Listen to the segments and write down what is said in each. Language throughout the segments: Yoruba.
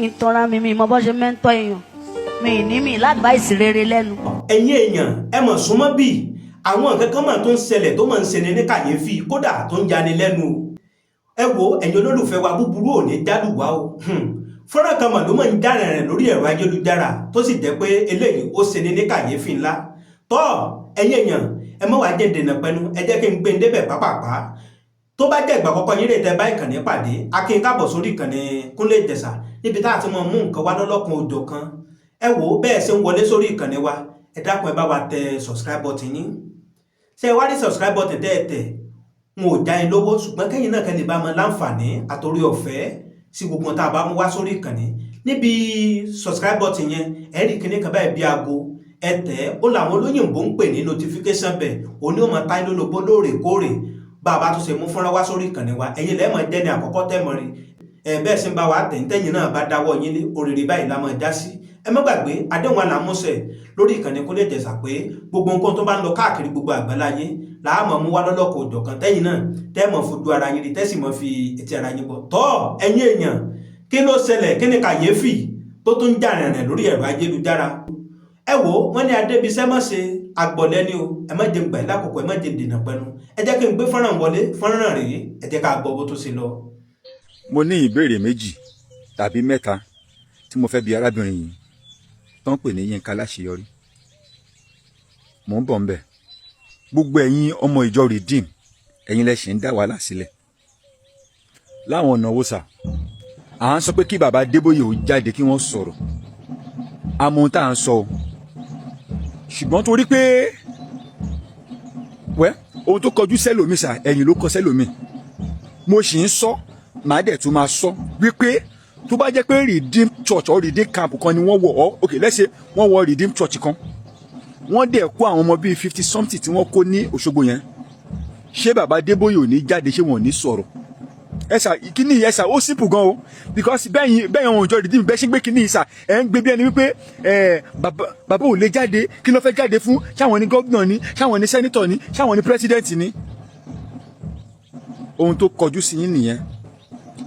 ìtọ́ra mi mọ bó ṣe mẹ́ńtọ́ èèyàn mi ní mi lágbàáìsì rere lẹ́nu. ẹ̀yin èèyàn ẹ mọ̀ súnmọ́ bíi àwọn nǹkan kan mà tó ń ṣẹlẹ̀ tó máa ń ṣeni ní kàyéfì kódà tó ń yani lẹ́nu ẹ wo ẹ̀yin olólùfẹ́ wa búburú ò ní jálù wá o fọ́nrán kan mà ló máa ń jáde rẹ̀ lórí ẹ̀rọ ayélujára tó sì jẹ́ pé eléyìí ó ṣeni ní kàyéfì ńlá tọ́ ẹ̀yin èèyàn ẹ mọ̀ wá jẹ́ dènà pẹ́nu ẹ jẹ́ kí n gbé ń débẹ̀ pápápá tó bá jẹ́ ìgbà àkọ́kọ́ yín lè tẹ bá ìkànnì pàdé akin káàbọ̀ sórí ìkànnì Kúnlé Ìjẹ̀ṣà níbi tá a ti mọ mú nǹkan wá lọ́lọ́kan òjò kan ẹ wò ó bẹ́ẹ̀ ṣe ń wọlé sórí ìkànnì wa ẹ dákun ẹ bá wa tẹ subscribe button yín ṣé ẹ wá rí subscribe button tẹ́ẹ̀tẹ̀ n ò já yín lówó ṣùgbọ́n kẹ́yìn náà kẹ́lẹ́ bá mọ láǹfààní àtòrí ọ̀fẹ́ sí gbogbo tá a bá mú wá sórí ìkànnì níbi subscribe button yẹn ẹ rí kíní kan báyìí bí aago ẹ tẹ̀ ó làwọn olóyìnbó ń pè ní notification bell òní ò mọ táyé lólobó lóòrèkóòrè bá a bá tún ṣe mú fúnra wá sórí ìkànnì wa ẹ̀yin lẹ́ẹ̀mọ̀ jẹ́ ní àkọ́kọ́ tẹ́mọ̀ rí bẹ́ẹ̀ sì ń bá wa tẹ̀yìn náà bá dáwọ́ yín lé òrèrè báyìí la máa já sí ẹ má gbàgbé àdéhùn àlàmúṣẹ lórí ìkànnì Kúnlé Ìjẹ̀ṣà pé gbogbo nǹkan tó bá ń lọ káàkiri gbogbo àgbáláyé làá mú wá lọ́lọ́kọ̀ òjọ̀kan tẹ́yìn náà tẹ́ẹ̀mọ̀ fojú ara yín rí tẹ́sì mọ̀ fi etí ara yín bọ̀ tọ́ ẹ̀yin èèyàn kí ló ṣẹlẹ̀ kí ni kàyéfì tó tún jà rìnrìn lórí ẹ̀rọ ayélujára ẹ wò wọ́n ní adébísẹ́ mọ̀ ṣe agbọ̀lẹ́ni o ẹ má jẹ́ gbà lákòókò ẹ má jẹ́ dènà pẹ́nu ẹ jẹ́ kí n gbé fọ́nrán wọlé fọ́nrán rèé ẹ jẹ́ ká gbọ́ bó tó ṣe lọ. mo ní ìbéèrè méjì tàbí mẹ́ta tí mo fẹ́ bi arábìnrin yìí tó ń pè ní Yinka Alaseyori mò ń bọ̀ ń bẹ̀ gbogbo ẹ̀yin ọmọ ìjọ Redeem ẹ̀yin lẹ ṣì ń dá wàhálà sílẹ̀ láwọn ọ̀nà wo sà à ń sọ pé kí bàbá Adébóyè ó jáde kí wọ́n sọ̀rọ̀ àmọ́ ohun tá à ń sọ o ṣùgbọ́n torí pé ohun tó kọjú sẹ́lòmí sà ẹ̀yìn ló kọ sẹ́lòmí mo sì ń sọ màá dẹ̀ tún máa sọ wípé tó bá jẹ́ pé Redeem church or Redeem camp kan ni wọ́n wọ̀ ọ́ ok let's say wọ́n wọ Redeem church kan wọ́n dẹ̀ kó àwọn ọmọ bíi 50 something tí wọ́n kó ní Òṣogbo yẹn ṣé bàbá Adébóyè ò ní jáde ṣé wọn ò ní sọ̀rọ̀ ẹsà kíní ẹsà ó simple gan o because bẹ́ẹ̀ ohun ìjọ Redeem bẹ́ẹ̀ ṣe ń gbé kíní ìsà ẹ̀ ń gbé bí ẹni wípé bàbá ò lè jáde kí ló fẹ́ jáde fún ṣáwọn ní gómìnà ni ṣáwọn ní sẹ́nitọ̀ ni ṣáwọn ní pírẹ́sídẹ̀ǹtì ni ohun tó kọjú sí yín nìyẹn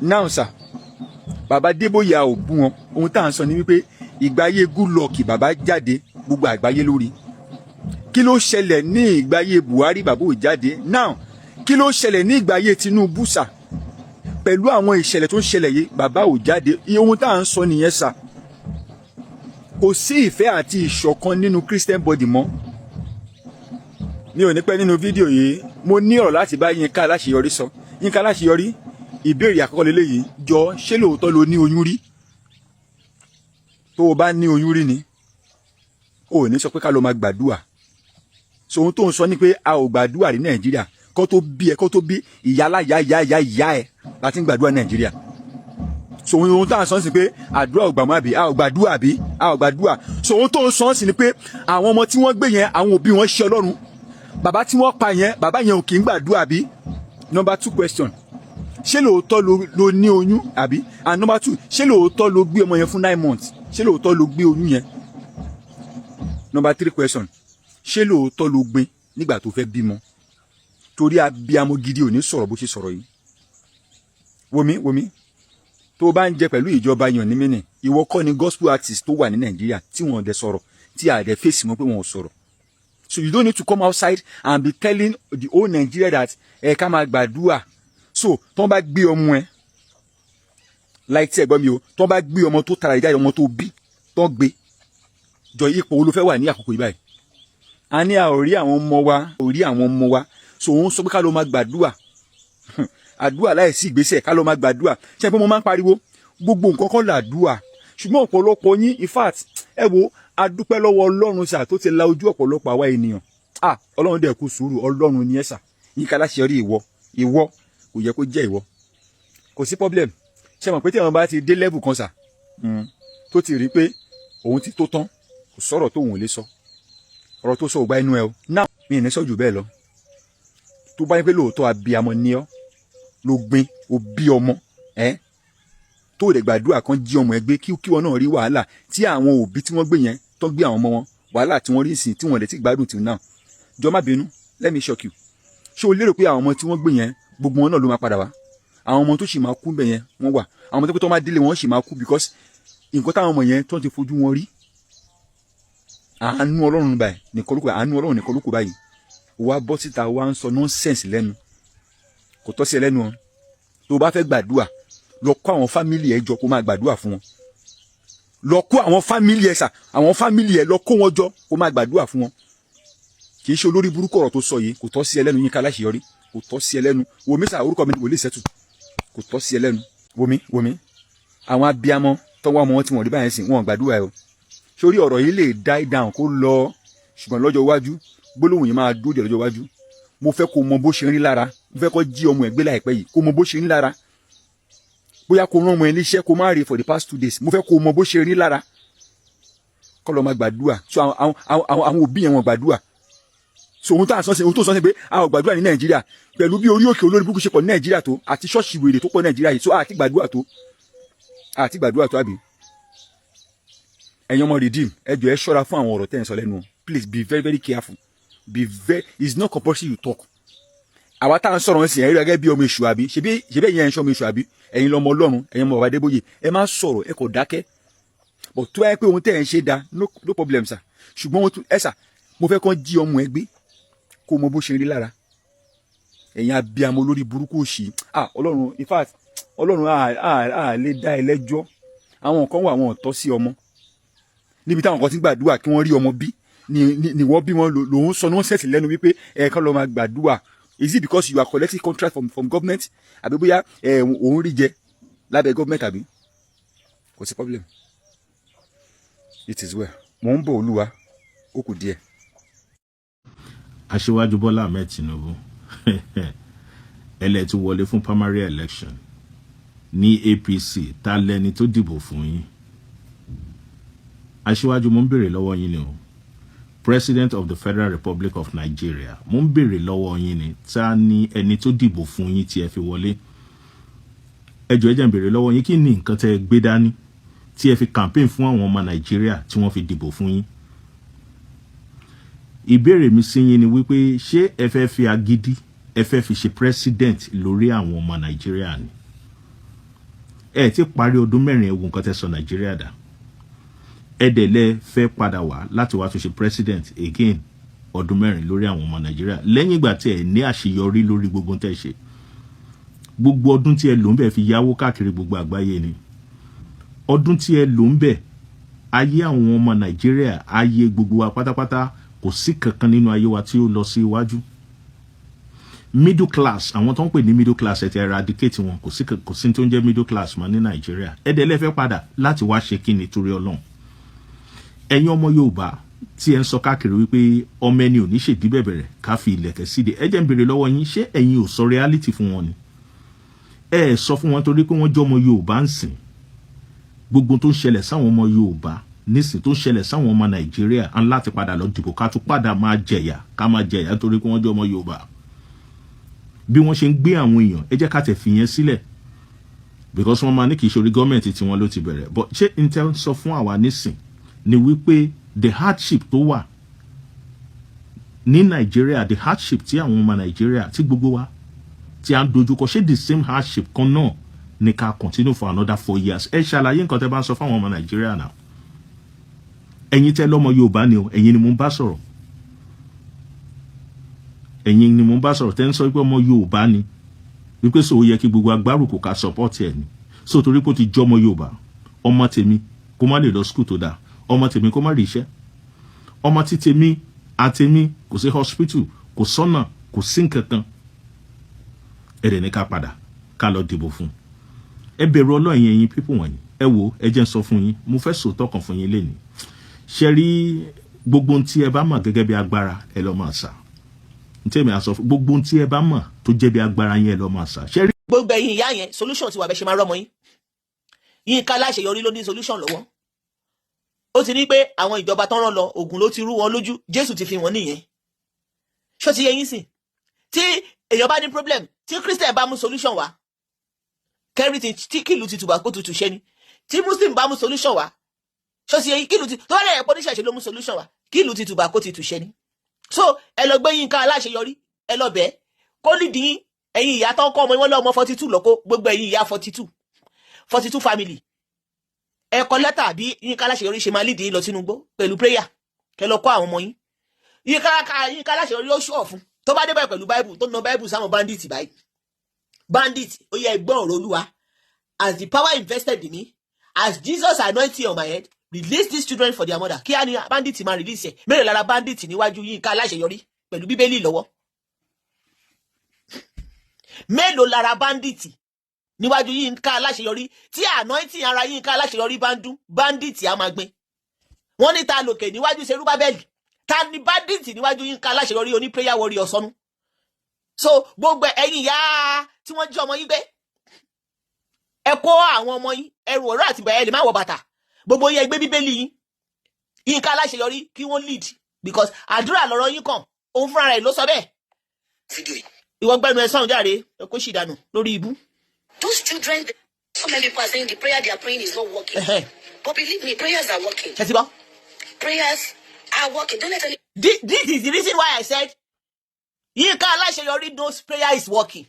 now sà bàbá Adébóyè ò bú wọn ohun tá à ń sọ ni wípé ìgbáyé Goodluck bàbá jáde gbogbo àgbáyé lórí kí ló ṣẹlẹ̀ ní ìgbáyé Buhari bàbá ò jáde now kí ló ṣẹlẹ̀ ní ìgbáyé Tinubu sà pẹ̀lú àwọn ìṣẹ̀lẹ̀ tó ń ṣẹlẹ̀ yìí bàbá ò jáde ohun tá à ń sọ nìyẹn sà kò sí ìfẹ́ àti ìṣọ̀kan nínú Christian body mọ́ mi ò ní pẹ́ nínú fídíò yìí mo ní ọ̀rọ̀ láti bá Yinka Alaseyori sọ Yinka Alaseyori ìbéèrè àkọ́kọ́ lélẹ́yìí jọ ṣé lóòótọ́ lo ní oyún rí tó o bá ní oyún rí ni o ò ní sọ pé ká lọ máa gbàdúrà so ohun tó ń sọ ni pé a ò gbàdúrà ní Nàìjíríà kó tó bí ìyá ẹ láti ń gbàdúrà Nàìjíríà so ohun tó ń sọ sí pé àdúrà ò gbàmọ́ àbí a ò gbàdúrà àbí a ò gbàdúrà so ohun tó ń sọ sí ni pé àwọn ọmọ tí wọ́n gbé yẹn àwọn òbí wọn ṣe Ọlọ́run bàbá tí wọ́n pa yẹn bàbá yẹn ò kì í gbàdúrà àbí number 2 question ṣé lóòótọ́ ló ní oyún àbí and number 2 ṣé lóòótọ́ ló gbé ọmọ yẹn fún 9 months ṣé lóòótọ́ ló gbé oyún yẹn number 3 question ṣé lóòótọ́ ló gbé nígbà tó fẹ́ bímọ torí abiyamọ gidi ò ní sọ̀rọ̀ bó ṣe sọ̀rọ̀ yìí wòmí tó bá ń jẹ pẹ̀lú ìjọba yàn ní mínì ìwọ kọ́ ni gospel artist tó wà ní Nàìjíríà tí wọ́n dẹ̀ sọ̀rọ̀ tí a dẹ̀ fèsì mọ́ pé wọ́n sọ̀rọ̀ so you don't need to come outside and be telling the whole Nigeria that ká máa gbàdúrà so tó bá gbé ọmọ ẹ láì tí ẹ̀gbọ́n mi o tó bá gbé ọmọ tó tara ìjáde ọmọ tó bí tó gbé jọ ipò wo ló fẹ́ wà ní àkókò yìí báyìí a ní a ò rí àwọn ọmọ wa so òun sọ pé ká ló máa gbàdúrà àdúrà láìsí ìgbésẹ̀ ká ló máa gbàdúrà ṣe pé mo máa ń pariwo gbogbo nǹkan kan làdúrà ṣùgbọ́n ọ̀pọ̀lọpọ̀ yín in fact ẹ wo adúpẹ́ lọ́wọ́ Ọlọ́run sà tó ti la ojú ọ̀pọ̀lọpọ̀ àwa ènìyàn Ọlọ́run dẹ̀ kú sùúrù Ọlọ́run ni ẹ sà Yinka Alaseyori ìwọ kò yẹ kó jẹ́ ìwọ kò sí problem ṣe mọ̀ pé tí àwọn bá ti dé level kan sà tó ti rí pé òun ti tó tán kò sọ̀rọ̀ tóun ò lè sọ ọ̀rọ̀ tó sọ ò bá inú ẹ o náà mi ì ní sọ jù bẹ́ẹ̀ lọ tó bá yẹ pé lóòótọ́ abiyamọ ní ọ ló gbin ó bí ọmọ tó lè gbàdúrà kan jí ọmọ ẹ gbé kí wọn náà rí wàhálà tí àwọn òbí tí wọ́n gbé yẹn tó gbé àwọn ọmọ wọn wàhálà tí wọ́n rí ìsìn tí wọ́n lè ti gbádùn tì náà jọ má bínú let me shock you ṣé o lérò pé àwọn ọmọ tí wọ́n gbé yẹn gbogbo wọn náà ló máa padà wá àwọn ọmọ tó sì máa kú bẹ̀ yẹn wọ́n wà àwọn ọmọ tó pé tó máa délé wọn sì máa kú because nǹkan táwọn ọmọ yẹn tó ti fojú wọn rí àánú ọlọ́run báyìí nìkan lóko àánú ọlọ́run nìkan lóko báyìí wá bọ́ síta wá ń sọ nọ́nsẹ̀nsì lẹ́nu kò tọ́ sí ẹ lẹ́nu o tó bá fẹ́ gbàdúrà lọ kó àwọn fámìlì ẹ jọ kó máa gbàdúrà fún wọn lọ kó àwọn fámìlì ẹ àwọn fámìlì ẹ lọ kó wọn jọ kó máa gbàdúrà fún wọn kì í ṣe olórí burúkú ọ̀rọ̀ tó sọ yìí kò tọ́ sí ẹ lẹ́nu Yínká Aláṣeyọrí kò tọ́ sí ẹ lẹ́nu wòmí sà orúkọ mi Wòlíì Sẹ́tù kò tọ́ sí ẹ lẹ́nu wòmí àwọn abiyamọ tọ́wọ́ ọmọ wọn tí wọ́n rí báyẹn sìn wọn gbàdúrà ẹ o sórí ọ̀rọ̀ yìí lè die down kó lọ ṣùgbọ́n lọ́jọ́ iwájú gbólóhùn yìí máa dúró de lọ́jọ́ iwájú mo fẹ́ kó mọ bó ṣe ń rí lára mo fẹ́ kó jí ọmọ ẹ̀gbẹ́ láìpẹ́ yìí kó mọ bó ṣe ń rí lára bóyá kó rán ọmọ ẹ níṣẹ́ kó má rí for the past 2 days mo fẹ́ kó mọ bó ṣe ń rí lára kọ́ lọ́ máa gbàdúrà so àwọn òbí yẹn wọn gbàdúrà so ohun tó sọ sí pé àwọn gbàdúrà ní Nàìjíríà pẹ̀lú bí orí òkè olórí burúkú ṣe pọ̀ ní Nàìjíríà tó àti ṣọ́ọ̀ṣì wèrè tó pọ̀ ní Nàìjíríà yìí so àti gbàdúrà tó àbí ẹ̀yin ọmọ redeem ẹ jọ̀ọ́ ẹ ṣọ́ra fún àwọn ọ̀rọ̀ tẹ́ ẹ̀ ń sọ lẹ́nu please be very very careful it's not compulsory you talk àwa tá à ń sọ̀rọ̀ ń sìn ẹ̀rí gẹ́gẹ́ bí ọmọ èṣù àbí ṣebí ẹ̀yin ẹ̀ ń ṣọ́ ọmọ èṣù àbí ẹ̀yin lọ́mọ Ọlọ́run ẹ̀yin ọmọ bàbá Adébóyè ẹ má sọ̀rọ̀ ẹ kò dákẹ́ but tó ẹ pé ohun tẹ́ ẹ̀ ń ṣe da no problem sir ṣùgbọ́n ẹ sà mo fẹ́ kàn jí ọmọ ẹ gbé kó mọ bó ṣe rí lára ẹ̀yin abiyamọ olórí burúkú òṣì Ọlọ́run in fact Ọlọ́run lè dá ẹ lẹ́jọ́ àwọn kan wà àwọn ọ̀tọ́ sí ọmọ níbi táwọn kan ti gbàdúrà kí wọ́n rí ọmọ bí ni wọ́n bí wọn lòun sọ nọ́ọ̀sẹ̀sì lẹ́nu wípé ẹ̀ẹ̀kan lọ́ọ́ máa gbàdúrà is it because you are collecting contract from government àbí bóyá òun rí jẹ lábẹ́ government àbí kò sí problem it is well mò ń bọ̀ Olúwa ó kù díẹ̀. Aṣíwájú Bọ́lá Ahmed Tinubu ẹlẹ́tí wọlé fún primary election ní APC ta lẹni tó dìbò fún yín Aṣíwájú mo ń béèrè lọ́wọ́ yín ni o President of the Federal Republic of Nigeria mo ń béèrè lọ́wọ́ yín ni ta ni ẹni tó dìbò fún yín tí ẹ fi wọlé ẹ jọ̀ọ́ ẹ jẹ́ n béèrè lọ́wọ́ yín kí ni nǹkan tẹ́ gbé dání tí ẹ fi campaign fún àwọn ọmọ Nàìjíríà tí wọ́n fi dìbò fún yín ìbéèrè mi sí yín ni wípé ṣé ẹ fẹ́ fi agídí ẹ fẹ́ fi ṣe president lórí àwọn ọmọ Nàìjíríà ni ẹ ti parí ọdún 4 ewu nǹkan tẹ́ sọ Nàìjíríà dà ẹdẹ̀lẹ́ fẹ́ padà wá láti wá tún ṣe president again ọdún 4 lórí àwọn ọmọ Nàìjíríà lẹ́yìn ìgbà tí ẹ ní àṣeyọrí lórí gbogbo tẹ́ ṣe gbogbo ọdún tí ẹ lò ń bẹ̀ fi yáwó káàkiri gbogbo àgbáyé ni ọdún tí ẹ lò ń bẹ̀ ayé àwọn ọmọ Nàìjíríà ayé gbogbo wa pátápátá kò sí kankan nínú ayé wa tí ó lọ sí iwájú middle class àwọn tó ń pè ní middle class ẹ ti eradicate wọn kò sí tó ń jẹ́ middle class mọ́ ní Nàìjíríà ẹdẹ̀lẹ́ fẹ́ padà láti wá ṣe kíni torí Ọlọ́run ẹ̀yin ọmọ Yorùbá tí ẹ ń sọ káàkiri wípé ọmọ ẹni ò ní ṣèdí bẹ̀bẹ̀rẹ̀ ká fi ilẹ̀kẹ̀ síde ẹ jẹ́ ń béèrè lọ́wọ́ yín ṣé ẹ̀yin ò sọ reality fún wọn ni ẹ sọ fún wọn torí pé wọ́n jẹ́ ọmọ Yorùbá ń sìn gbogbo tó ń ṣẹlẹ̀ sáwọn ọmọ Yorùbá nísìn tó ń ṣẹlẹ̀ sáwọn ọmọ Nàìjíríà á láti padà lọ dìbò ká tún padà máa jẹ̀yà torí pé wọ́n jẹ́ ọmọ Yorùbá bí wọ́n ṣe ń gbé àwọn èèyàn ẹ jẹ́ ká tẹ̀ fìyẹn sílẹ̀ because wọ́n máa ní kì í ṣe orí gọ́ọ̀mẹ̀ntì tí wọ́n ló ti bẹ̀rẹ̀ but ṣé intel sọ fún àwa nísìn ni wípé the hardship tó wà ní Nàìjíríà the hardship tí àwọn ọmọ Nàìjíríà tí gbogbo wa tí a ń dojúkọ ṣé the same hardship kan náà ní ká continue for another 4 years ẹ ṣàlàyé nǹkan tẹ́ bá ń sọ fáwọn ọmọ Nàìjíríà náà ẹ̀yin tẹ́ lọ́mọ Yorùbá ni o ẹ̀yin ni mo ń bá sọ̀rọ̀ tẹ́ ń sọ pé ọmọ Yorùbá ni wípé so ó yẹ kí gbogbo agbárùkù ká support ẹ̀ ni so torí pé ó ti jọmọ Yorùbá ọmọ tèmi kó má lè lọ school tó dáa ọmọ tèmi kó má rí iṣẹ́ ọmọ tí tèmi àtèmi kò sí hospital kò sọ́nà kò sí nǹkankan ẹ̀rẹ̀ ní ká padà ká lọ dìbò fún ẹ bẹ̀rù Ọlọ́run ẹ̀yin people wọ̀nyí ẹ wo ẹ jẹ́ n sọ fún yín mo fẹ́ sòótọ́ kan fún yín lénìí ṣe rí gbogbo tí ẹ bá mọ̀ gẹ́gẹ́ bí agbára ẹ lọ máa sà ntẹ́mi àsọ gbogbo tí ẹ bá mọ̀ tó jẹ́ bí agbára yín ẹ lọ máa sà ṣe rí. gbogbo ẹ̀yin ìyá yẹn solution ti wà bẹ́ ṣe máa rọ́mọ yín Yínká Aláṣeyọrí ló ní solution lọ́wọ́ ó ti ní pé àwọn ìjọba tán rán lọ Ògùn ló ti rú wọn lójú Jésù ti fi wọn nìyẹn ṣó ti yẹ yín sìn tí èèyàn bá ní problem tí Christian bá mú solution wá kẹ́rìtì tí kìlù ti tùbà kó tutù ṣẹ́ ni tí Muslim bá mú solution wá ṣó ti yẹ yín kìlù ti tó wà lẹ́yìn pọ́níṣẹ́ ṣe ló mú solution wá kìlù ti tùbà kó ti tù ṣẹ́ ni so ẹ lọ gbé Yínká Aláṣeyọrí ẹ lọ bẹ́ẹ̀ kó nídìí ẹ̀yin ìyá tó ń kọ́ ọmọ wọn lọ́mọ 42 lọ́kọ́ gbogbo ẹ̀yin ìyá 42 family ẹ kọ lẹ́tà bí Yinka Alaseyori ṣe máa lead yín lọ sínú igbó pẹ̀lú prayer kẹ́ lọ kọ́ àwọn ọmọ yín. Yinka Alaseyori ó ṣọ́ fún tó bá débẹ̀ pẹ̀lú bible tó ná bible sáwọn bandit báyìí. Bandit, ó yẹ ẹgbọ́n ọ̀rọ̀ Olúwa. As the power invested in me, as Jesus anointing on my head, release these children for their mother. Kí á ní bandit máa release ẹ̀. Mélòó lára bandit níwájú Yinka Alaseyori pẹ̀lú bíbélì lọ́wọ́? Mélòó lára bandit níwájú Yinka Alaseyori tí anointing ara Yinka Alaseyori bá ń dún, bandit á máa gbin. Wọ́n ní ta lòkè níwájú Serubabeli. Ta ni bandit níwájú Yinka Alaseyori oní prayer warrior sọnù. So gbogbo ẹ̀yin ìyá tí wọ́n jí ọmọ yín gbé, ẹ kó àwọn ọmọ yín ẹrù ọ̀rọ̀ àti bẹ̀rẹ̀ lè má wọ bàtà. Gbogbo yín gbé bíbélì yín. Yinka Alaseyori kí wọ́n lead because àdúrà lọ́rọ̀ yín kàn. Òun fúnra rẹ̀ ló sọ bẹ́ẹ̀. Ìwọ gbẹ́nu ẹ sọ̀rọ̀ jáde ẹ kó sì dànù lórí ibú. Those children, so many people are saying the prayer they are praying is not working. But believe me, prayers are working. Prayers are working. Don't let any... This is the reason why I said Yinka Alaseyori knows prayer is working.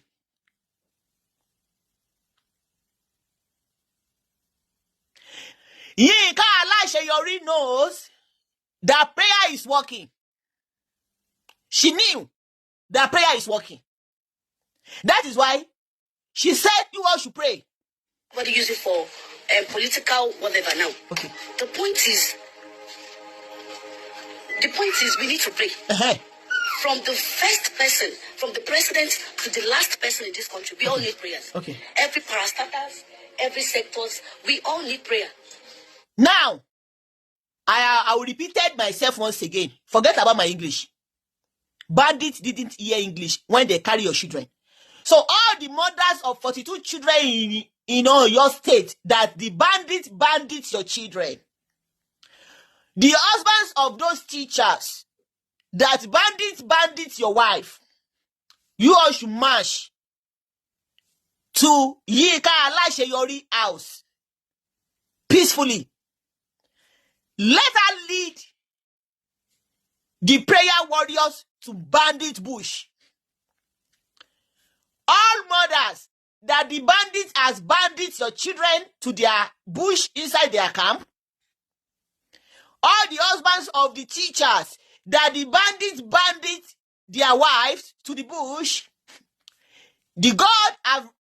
Yinka Alaseyori knows that prayer is working. She knew that prayer is working. That is why she said you all should pray. What do you use it for? Political whatever now. Okay. The point is we need to pray. From the first person, from the president to the last person in this country, we all need prayers. Okay. Every parastatals, every sectors, we all need prayer. Now, I will repeat it myself once again. Forget about my English. Bandits didn't hear English when they carry your children. So all the mothers of 42 children in your state that the bandits your children. The husbands of those teachers that bandits your wife. You all should march to Yinka Alaseyori house peacefully. Let her lead the prayer warriors to bandit bush. All mothers that the bandits has bandits your children to their bush inside their camp. All the husbands of the teachers that the bandits their wives to the bush. The God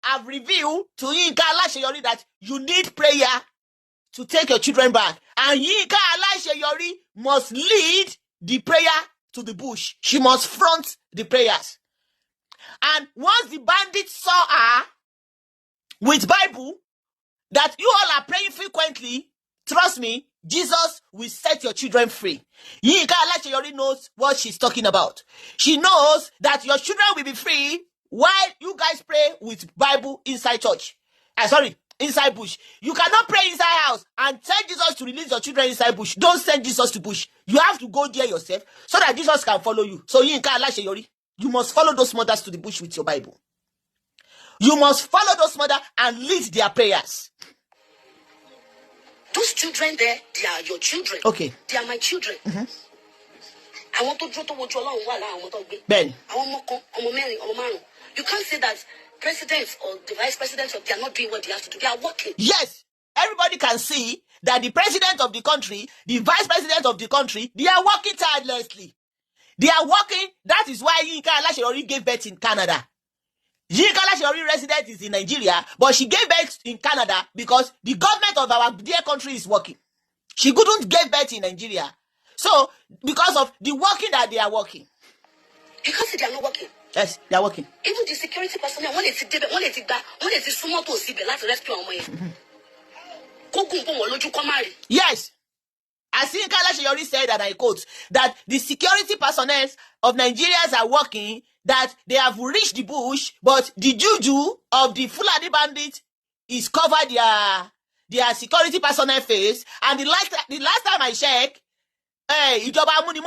have revealed to Yinka Alaseyori that you need prayer to take your children back. And Yinka Alaseyori must lead the prayer to the bush. She must front the prayers. And once the bandits saw her with Bible, that you all are praying frequently, trust me, Jesus will set your children free. Yinka Alaseyori knows what she's talking about. She knows that your children will be free while you guys pray with Bible inside church. Inside bush. You cannot pray inside house and tell Jesus to release your children inside bush. Don't send Jesus to bush. You have to go there yourself so that Jesus can follow you. So Yinka Alaseyori, you must follow those mothers to the bush with your Bible. You must follow those mothers and lead their prayers. Those children there, they are your children. Okay. They are my children. I want to draw to what you want. Ben. You can't say that presidents or the vice presidents, they are not doing what they have to do. They are working. Yes. Everybody can see that the president of the country, the vice president of the country, they are working tirelessly. They are working. That is why Yinka Alaseyori gave birth in Canada. Yinka Alaseyori resident is in Nigeria, but she gave birth in Canada because the government of our dear country is working. She couldn't give birth in Nigeria. So, because of the working that they are working. You can't say they are not working. Yes, they are working. Even the security personnel, when they sumo to see let's rescue our money. Yes. As Yinka Alaseyori said, and I quote, that the security personnel of Nigerians are working, that they have reached the bush, but the juju of the Fulani bandits is covered their security personnel face. And the last time I checked, the government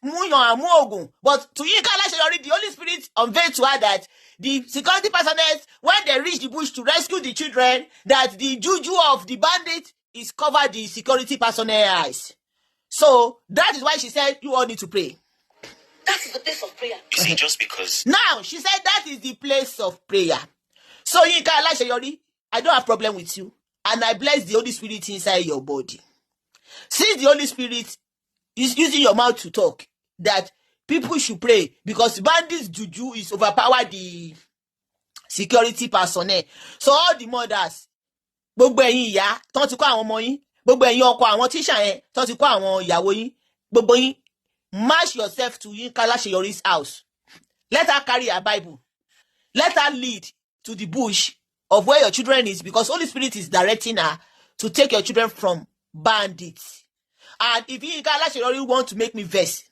muyon. But to Yinka Alaseyori, the Holy Spirit unveiled to her that the security personnel, when they reach the bush to rescue the children, that the juju of the bandit is covered the security personnel eyes. So that is why she said you all need to pray. That is the place of prayer. You see, just because. Now she said that is the place of prayer. So Yinka Alaseyori, I don't have problem with you. and I bless the Holy Spirit inside your body. Since the Holy Spirit is using your mouth to talk, that people should pray because bandits juju is overpower the security personnel. So all the mothers, gbogbo ẹ̀yin ìyá tán ti kó àwọn ọmọ yín, gbogbo ẹ̀yin ọkọ àwọn tíṣà yẹn tán ti kó àwọn ìyàwó yín, gbogbo yín, march yourself to Yinka Alaseyori's house. Let her carry her Bible. Let her lead to the bush of where your children is, because Holy Spirit is directing her to take your children from bandits. And if Yinka Alaseyori want to make me vex,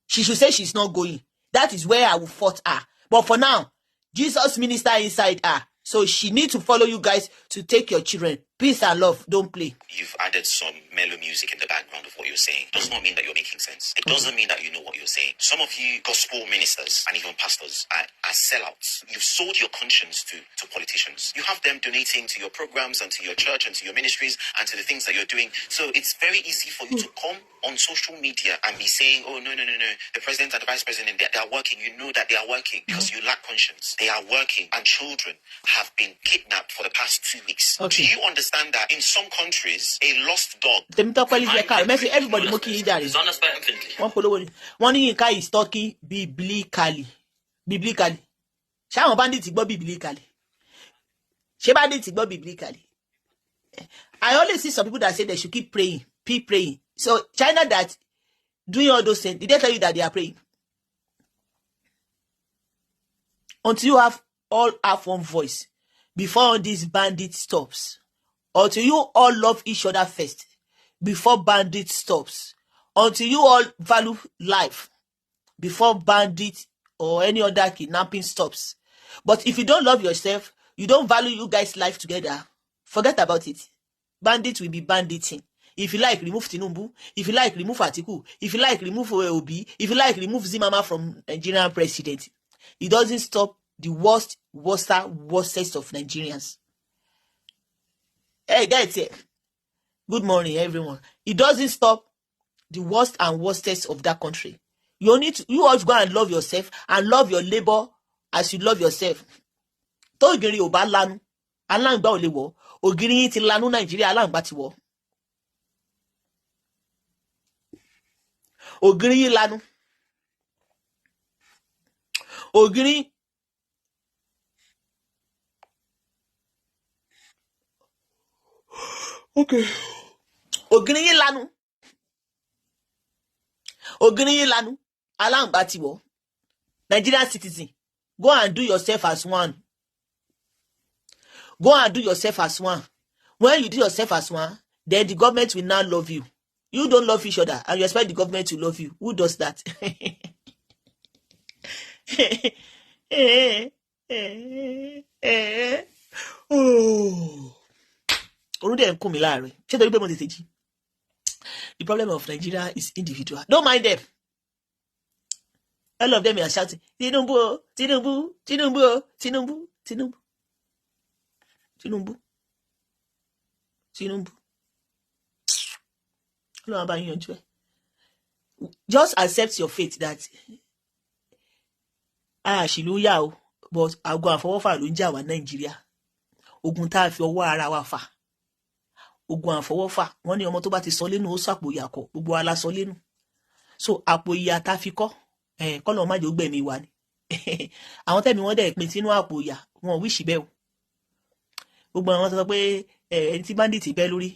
she should say she's not going. That is where I will fight her. But for now, Jesus minister inside her. So she needs to follow you guys to take your children. Peace and love. Don't play. You've added some mellow music in the background of what you're saying. Does not mean that you're making sense. It doesn't mean that you know what you're saying. Some of you gospel ministers and even pastors are sellouts. You've sold your conscience to politicians. You have them donating to your programs and to your church and to your ministries and to the things that you're doing. So it's very easy for you to come on social media and be saying, oh, no. The president and the vice president, they are working. You know that they are working because you lack conscience. They are working, and children have been kidnapped for the past 2 weeks. Okay. Do you understand that in some countries, a lost dog... Everybody one Yinka is talking biblically. Shall bandits go biblically? She bandits go biblically. I always see some people that say they should keep praying. So China that doing all those things, did they tell you that they are praying? Until you all have one voice before this bandit stops. Until you all love each other first before bandit stops. Until you all value life before bandit or any other kidnapping stops. But if you don't love yourself, you don't value you guys' life together, forget about it. Bandit will be banditing. If you like, remove Tinubu. If you like, remove Atiku. If you like, remove Obi. If you like, remove Zimama from Nigerian president. It doesn't stop the worstest of Nigerians. Hey, that's it. Good morning, everyone. It doesn't stop the worst and worstest of that country. You all go and love yourself and love your labor as you love yourself. Tó ògiri ò bá lanu, aláǹgbá ò lè wọ̀. Ògiri yín ti lanu Nàìjíríà, aláǹgbá ti wọ̀. Ògiri yín lanu. Ògiri. Okay. Ògiri yín lanu. Ògiri yín lanu. Aláǹgbá ti wọ̀. Nigerian citizen, go and do yourself as one. Go and do yourself as one. When you do yourself as one, then the government will now love you. You don't love each other, and you expect the government to love you. Who does that? The problem of Nigeria is individual. Don't mind them. All of them are shouting, Tinubu, Tinubu, Tinubu, Tinubu, Tinubu, Tinubu, Tinubu. Just accept your fate that hallelujah, but I'll go and forward for Lunja wa Nigeria. Ogun ta fi ọwọ́ ara wa fà. Ogun àfọwọ́fà. Wọ́n ní ọmọ tó bá ti sọ lẹ́nu ó sọ àpò ìyà kọ́. Gbogbo wa la sọ lẹ́nu. So àpò ìyà ta fi kọ́. Kọ́lọ̀ má jẹ́ ó gbẹ̀mí wa ni. Àwọn tẹ́mi wọ́n dẹ̀ pin sínú àpò ìyà. Wọn ò wíṣì bẹ́ẹ̀ o. Gbogbo àwọn sọ pé ẹni tí bandit bẹ́ lórí.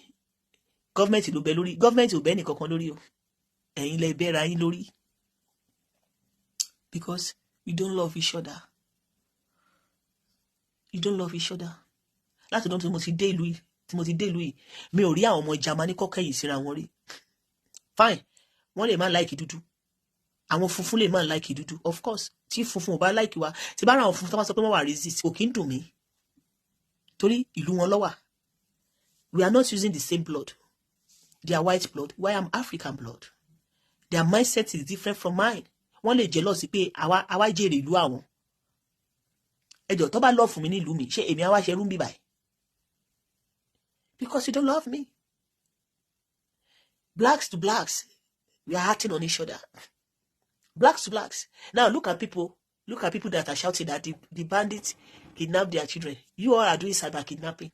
Gọ́ọ̀mẹ̀ntì ló bẹ́ lórí. Gọ́ọ̀mẹ̀ntì ò bẹ́ nìkankan lórí o. Ẹ̀yin lẹ bẹ́ra yín lórí. Because you don't love each other. You don't love each other. Láti ọdún tí mo ti dé ìlú yìí, mi ò rí àwọn ọmọ Jámánì kọ́kẹ́yìn síra wọn rí. Fine, wọ́n lè má like dúdú. Àwọn funfun lè má like dúdú. Of course, tí funfun ò bá like wa, tí bá ra àwọn funfun tó bá sọ pé wọ́n wà resist, kò kí ń dùn mí. Torí ìlú wọn ló wà. We are not using the same blood. They are white blood, while I'm African blood. Their mindset is different from mine. Wọ́n lè jealous pé àwa jèrè ìlú àwọn. Ẹjọ́ tó bá love fún mi ní ìlú mi, ṣé èmi àwa ṣe rú bí báyìí? Because you don't love me. Blacks to blacks, we are acting on each other. Blacks to blacks. Now look at people that are shouting that the bandits kidnap their children. You all are doing cyber kidnapping.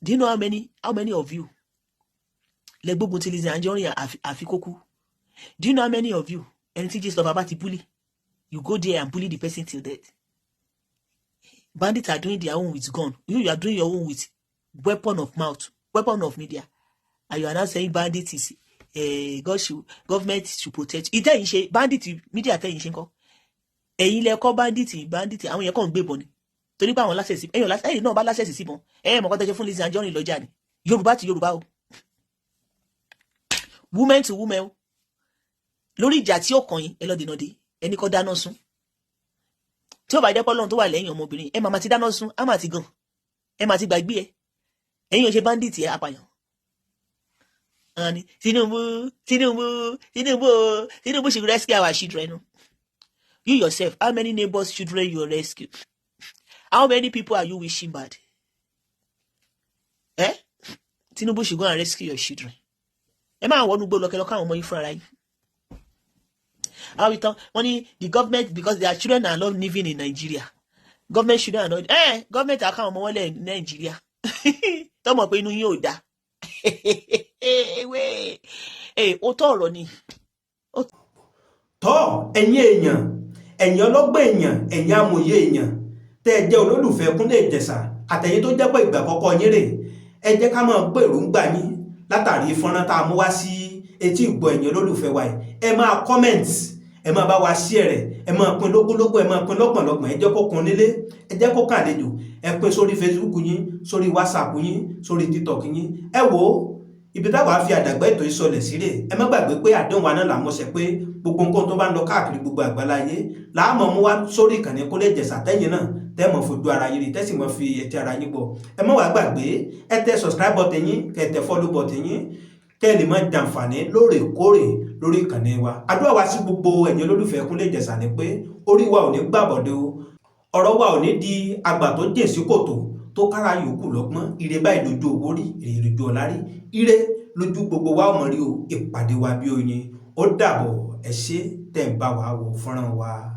Do you know how many of you lẹ gbógun ti Lizzy Anjorin àfikókú? Do you know how many of you ẹni tí Jesus baba ti bully, you go there and bully the person till death? Bandits are doing their own with gun. You are doing your own with weapon of mouth, weapon of media, and you are now saying bandit is government should protect. Ìtẹ́ yìí ṣe bandit media tẹ́ yìí ṣe ńkọ́? Ẹ̀yin lẹ kọ́ bandit àwọn yẹn kàn ń gbébọn ni. Torí pé àwọn láṣẹ sí ẹ̀yin náà bá láṣẹ sí bọn. Mọ̀ kọ́ tẹ́jẹ́ fún Lizzy Anjorin lọ́jà ni. Yorùbá ti Yorùbá o. Women to women o. Lórí ìjà tí ó kàn yín ẹ lọ dènà dé ẹni kọ́ dáná sun. Tí ó bá jẹ́ pọ́lọ́run tó wà lẹ́yìn ọmọbìnrin ẹ máa ti dáná sun á máa ti gan ẹ máa ti gbàgbé ẹ ẹ̀yin ò ṣe bandit ẹ apàyàn. And Tinubu should rescue our children. You yourself, how many neighbors' children you rescue? How many people are you wishing bad? Tinubu should go and rescue your children. Ẹ máa wọnú gbó lọ́kẹ́ lọ́kọ́ àwọn ọmọ yín fúnra yín. How we talk money the government because their children are not living in Nigeria. Government children are not government account ọmọ wọn lẹ Nigeria. Tọ́mọ̀ pé inú yín ò dá. Ó tọ́ ọ̀rọ̀ ni. Tọ́ ẹ̀yin ọlọ́gbọ́n èèyàn, ẹ̀yin amòye èèyàn tẹ́ ẹ jẹ́ olólùfẹ́ Kúnlé Ìjẹ̀ṣà àtẹ̀yin tó jẹ́ pé ìgbà àkọ́kọ́ yín rè ẹ jẹ́ ká máa gbọ́ èròǹgbà yín látàrí fọ́nrán tá a mú wá sí etí ìgbọ́ ẹ̀yin olólùfẹ́ wa yìí. Ẹ máa comment, ẹ máa bá wa share rẹ̀, ẹ máa pín lógúnlógún, ẹ máa pín lọ́gbọ̀nlọ́gbọ̀n, ẹ jẹ́ kó kun nílé, ẹ jẹ́ kó kàn àlejò, ẹ pín sórí Facebook yín, sórí WhatsApp yín, sórí TikTok yín. Ẹ wò ó ibi táwa fi àdàgbà ètò ìsọlẹ̀ sílẹ̀ ẹ má gbàgbé pé àdéhùn wa náà làmọ́sẹ̀ pé gbogbo nǹkan tó bá ń lọ káàkiri gbogbo àgbáláyé láàmọ̀ mú wá sórí ìkànnì Kúnlé Ìjẹ̀ṣà tẹ́yìn náà tẹ́ mọ̀ fojú ara yín rí tẹ́sì mọ̀ fi ẹtí ara yín gbọ́. Ẹ má wàá gbàgbé ẹ tẹ subscribe button yín kẹ́ tẹ follow button yín kẹ́ lè máa jàǹfààní lóòrèkóòrè lórí ìkànnì wa. Àdúrà wa sí gbogbo ẹ̀yin olólùfẹ́ Kúnlé Ìjẹ̀ṣà ni pé orí wa ò ní gbàbọ̀dé o, ọ̀rọ̀ wa ò ní di àgbà tó jìn sí kòtò tó kára yòókù lọ́gbọ́n. Ire báyìí lójú owó rí, ire lójú ọlá rí, ire lójú gbogbo wa ọmọ rí o. Ìpàdé wa bí oyin ó dàbọ̀. Ẹ ṣé tẹ́ ń bá wa wò fọ́nrán wa.